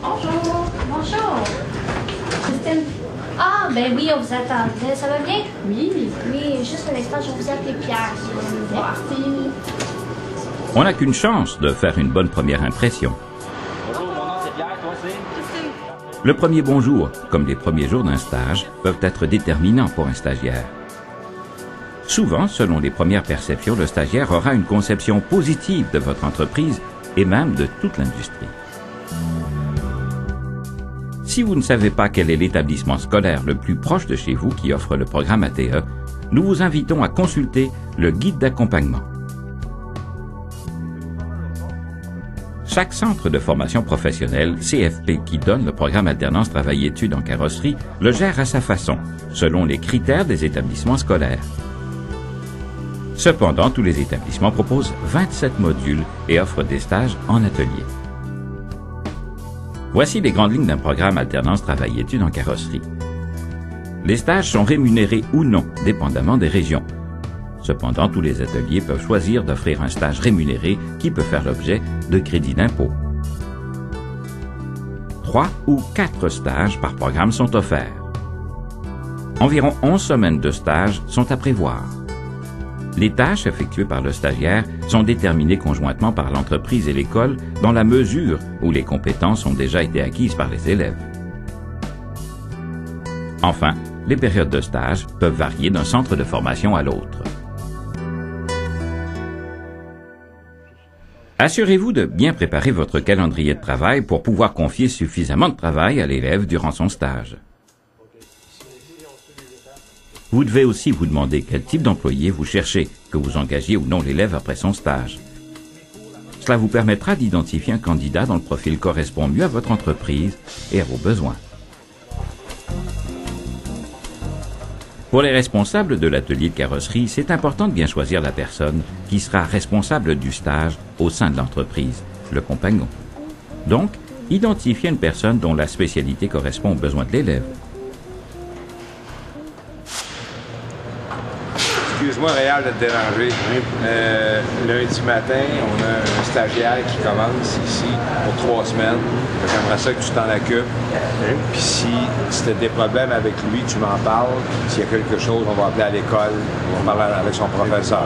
Bonjour. Bonjour. Christine. Ah, ben oui, on vous attendait. Ça va bien? Oui. Oui, juste un instant, je vais vous appeler Pierre. Merci. On n'a qu'une chance de faire une bonne première impression. Bonjour, mon nom c'est Pierre, toi c'est? Christine. Le premier bonjour, comme les premiers jours d'un stage, peuvent être déterminants pour un stagiaire. Souvent, selon les premières perceptions, le stagiaire aura une conception positive de votre entreprise et même de toute l'industrie. Si vous ne savez pas quel est l'établissement scolaire le plus proche de chez vous qui offre le programme ATE, nous vous invitons à consulter le guide d'accompagnement. Chaque centre de formation professionnelle, CFP, qui donne le programme Alternance Travail-Études en carrosserie, le gère à sa façon, selon les critères des établissements scolaires. Cependant, tous les établissements proposent 27 modules et offrent des stages en atelier. Voici les grandes lignes d'un programme Alternance Travail-Études en carrosserie. Les stages sont rémunérés ou non, dépendamment des régions. Cependant, tous les ateliers peuvent choisir d'offrir un stage rémunéré qui peut faire l'objet de crédits d'impôt. 3 ou 4 stages par programme sont offerts. Environ 11 semaines de stage sont à prévoir. Les tâches effectuées par le stagiaire sont déterminées conjointement par l'entreprise et l'école dans la mesure où les compétences ont déjà été acquises par les élèves. Enfin, les périodes de stage peuvent varier d'un centre de formation à l'autre. Assurez-vous de bien préparer votre calendrier de travail pour pouvoir confier suffisamment de travail à l'élève durant son stage. Vous devez aussi vous demander quel type d'employé vous cherchez, que vous engagiez ou non l'élève après son stage. Cela vous permettra d'identifier un candidat dont le profil correspond mieux à votre entreprise et à vos besoins. Pour les responsables de l'atelier de carrosserie, c'est important de bien choisir la personne qui sera responsable du stage au sein de l'entreprise, le compagnon. Donc, identifiez une personne dont la spécialité correspond aux besoins de l'élève. Excuse-moi, Réal, de te déranger. Lundi matin, on a un stagiaire qui commence ici pour 3 semaines. J'aimerais ça que tu t'en occupes. Puis si tu as des problèmes avec lui, tu m'en parles. S'il y a quelque chose, on va appeler à l'école. On va parler avec son professeur.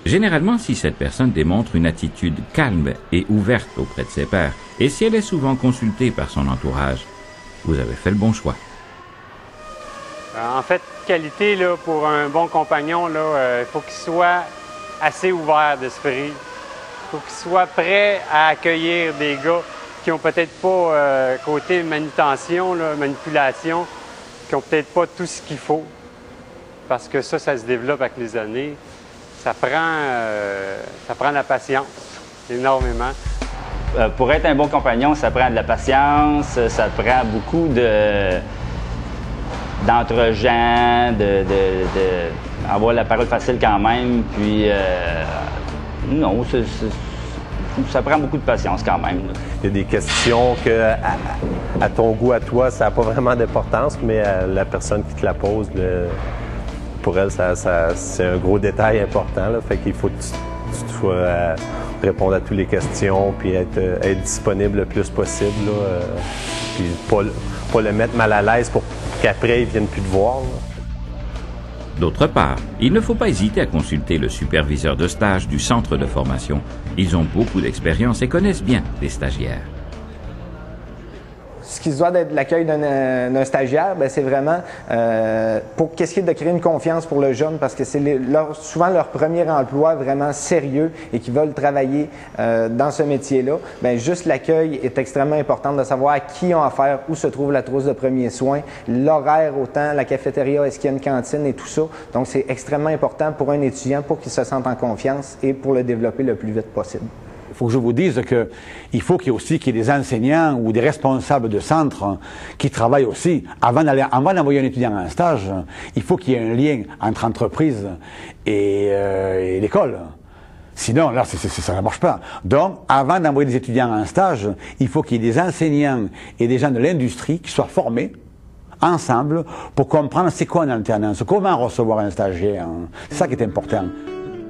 Généralement, si cette personne démontre une attitude calme et ouverte auprès de ses pairs, et si elle est souvent consultée par son entourage, vous avez fait le bon choix. En fait, qualité là, pour un bon compagnon, il faut qu'il soit assez ouvert d'esprit. Il faut qu'il soit prêt à accueillir des gars qui n'ont peut-être pas côté manutention, manipulation, qui n'ont peut-être pas tout ce qu'il faut. Parce que ça se développe avec les années. Ça prend de la patience, énormément. Pour être un bon compagnon, ça prend de la patience, ça prend beaucoup d'entre-gens, avoir la parole facile quand même, puis non, ça prend beaucoup de patience quand même. Il y a des questions que, à ton goût, à toi, ça n'a pas vraiment d'importance, mais la personne qui te la pose, pour elle, c'est un gros détail important. Là, fait qu'il faut que tu sois répondre à toutes les questions, puis être disponible le plus possible, là, puis pas le mettre mal à l'aise pour qu'après, ils ne viennent plus te voir. D'autre part, il ne faut pas hésiter à consulter le superviseur de stage du centre de formation. Ils ont beaucoup d'expérience et connaissent bien les stagiaires. Ce qui se doit d'être l'accueil d'un stagiaire, c'est vraiment pour qu'est-ce de créer une confiance pour le jeune, parce que c'est souvent leur premier emploi vraiment sérieux et qui veulent travailler dans ce métier-là. Juste l'accueil est extrêmement important de savoir à qui ont affaire, où se trouve la trousse de premiers soins, l'horaire autant, la cafétéria, est-ce qu'il y a une cantine et tout ça. Donc c'est extrêmement important pour un étudiant pour qu'il se sente en confiance et pour le développer le plus vite possible. Il faut que je vous dise qu'il faut qu'il y ait des enseignants ou des responsables de centre qui travaillent aussi. Avant d'envoyer un étudiant en stage, il faut qu'il y ait un lien entre entreprise et l'école. Sinon, là, ça ne marche pas. Donc, avant d'envoyer des étudiants en stage, il faut qu'il y ait des enseignants et des gens de l'industrie qui soient formés ensemble pour comprendre c'est quoi une alternance, comment recevoir un stagiaire. C'est ça qui est important.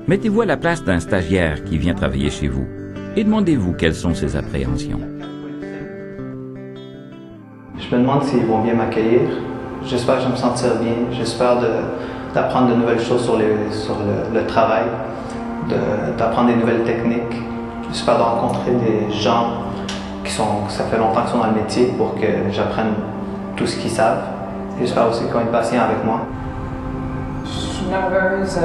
Mettez-vous à la place d'un stagiaire qui vient travailler chez vous et demandez-vous quelles sont ses appréhensions. Je me demande s'ils vont bien m'accueillir. J'espère que je vais me sentir bien. J'espère d'apprendre de nouvelles choses sur le travail, d'apprendre des nouvelles techniques. J'espère de rencontrer des gens ça fait longtemps qu'ils sont dans le métier pour que j'apprenne tout ce qu'ils savent. J'espère aussi qu'ils vont être patients avec moi. Je suis nerveuse,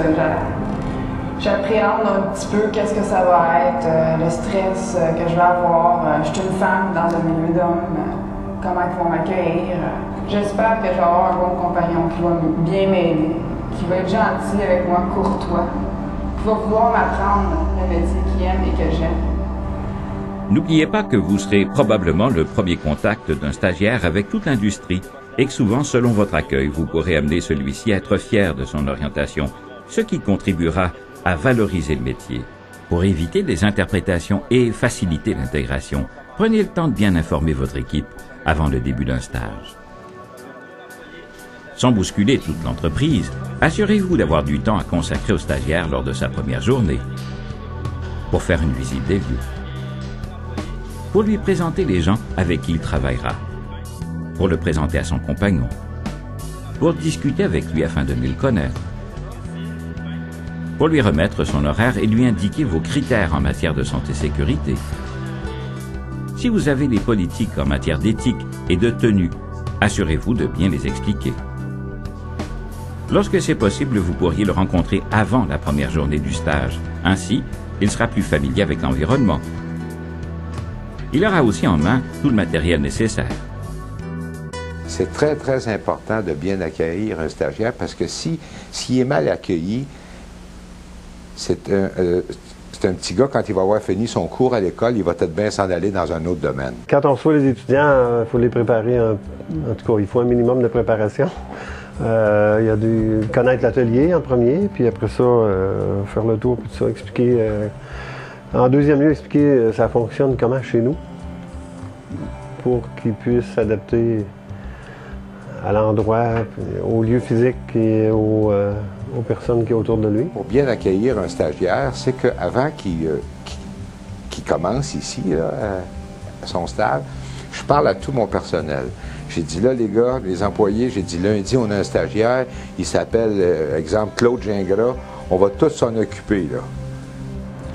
j'appréhende un petit peu qu'est-ce que ça va être, le stress que je vais avoir. Je suis une femme dans un milieu d'hommes, comment ils vont m'accueillir. J'espère que je vais avoir un bon compagnon qui va bien m'aider, qui va être gentil avec moi, courtois, qui va pouvoir m'apprendre le métier qu'il aime et que j'aime. N'oubliez pas que vous serez probablement le premier contact d'un stagiaire avec toute l'industrie et que souvent, selon votre accueil, vous pourrez amener celui-ci à être fier de son orientation, ce qui contribuera à valoriser le métier. Pour éviter des interprétations et faciliter l'intégration, prenez le temps de bien informer votre équipe avant le début d'un stage. Sans bousculer toute l'entreprise, assurez-vous d'avoir du temps à consacrer au stagiaire lors de sa première journée pour faire une visite des lieux, pour lui présenter les gens avec qui il travaillera, pour le présenter à son compagnon, pour discuter avec lui afin de mieux le connaître, pour lui remettre son horaire et lui indiquer vos critères en matière de santé-sécurité. Si vous avez des politiques en matière d'éthique et de tenue, assurez-vous de bien les expliquer. Lorsque c'est possible, vous pourriez le rencontrer avant la première journée du stage. Ainsi, il sera plus familier avec l'environnement. Il aura aussi en main tout le matériel nécessaire. C'est très, très important de bien accueillir un stagiaire parce que s'il est mal accueilli, c'est un petit gars, quand il va avoir fini son cours à l'école, il va peut-être bien s'en aller dans un autre domaine. Quand on reçoit les étudiants, il faut les préparer, en tout cas, il faut un minimum de préparation. Il y a dû connaître l'atelier en premier, puis après ça, faire le tour, puis tout ça, expliquer. En deuxième lieu, expliquer ça fonctionne comment chez nous, pour qu'ils puissent s'adapter à l'endroit, au lieu physique et aux personnes qui sont autour de lui. Pour bien accueillir un stagiaire, c'est qu'avant qu'il commence ici, là, à son stage, je parle à tout mon personnel. J'ai dit là, les gars, les employés, j'ai dit lundi, on a un stagiaire, il s'appelle, exemple, Claude Gingras, on va tous s'en occuper, là.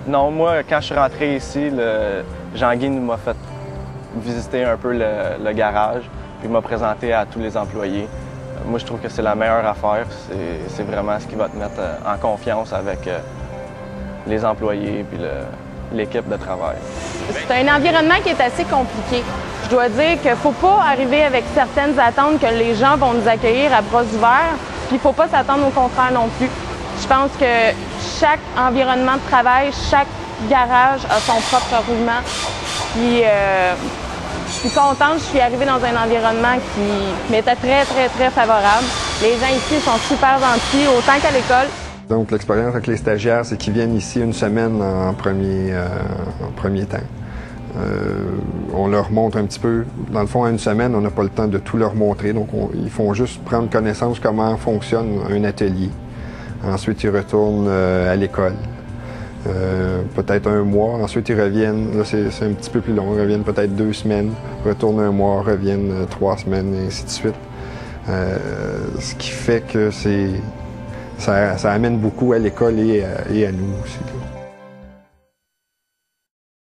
Non, moi, quand je suis rentré ici, Jean-Guy m'a fait visiter un peu le garage, puis m'a présenté à tous les employés. Moi, je trouve que c'est la meilleure affaire. C'est vraiment ce qui va te mettre en confiance avec les employés puis l'équipe de travail. C'est un environnement qui est assez compliqué. Je dois dire qu'il ne faut pas arriver avec certaines attentes que les gens vont nous accueillir à bras ouverts, puis il ne faut pas s'attendre au contraire non plus. Je pense que chaque environnement de travail, chaque garage a son propre roulement. Puis, je suis contente, je suis arrivée dans un environnement qui m'était très, très, très favorable. Les gens ici sont super gentils, autant qu'à l'école. Donc, l'expérience avec les stagiaires, c'est qu'ils viennent ici une semaine en premier temps. On leur montre un petit peu. Dans le fond, en une semaine, on n'a pas le temps de tout leur montrer. Donc, ils font juste prendre connaissance comment fonctionne un atelier. Ensuite, ils retournent à l'école. Peut-être un mois. Ensuite, ils reviennent. Là, c'est un petit peu plus long. Ils reviennent peut-être 2 semaines. Retournent un mois, reviennent 3 semaines, et ainsi de suite. Ce qui fait que ça amène beaucoup à l'école et à nous aussi.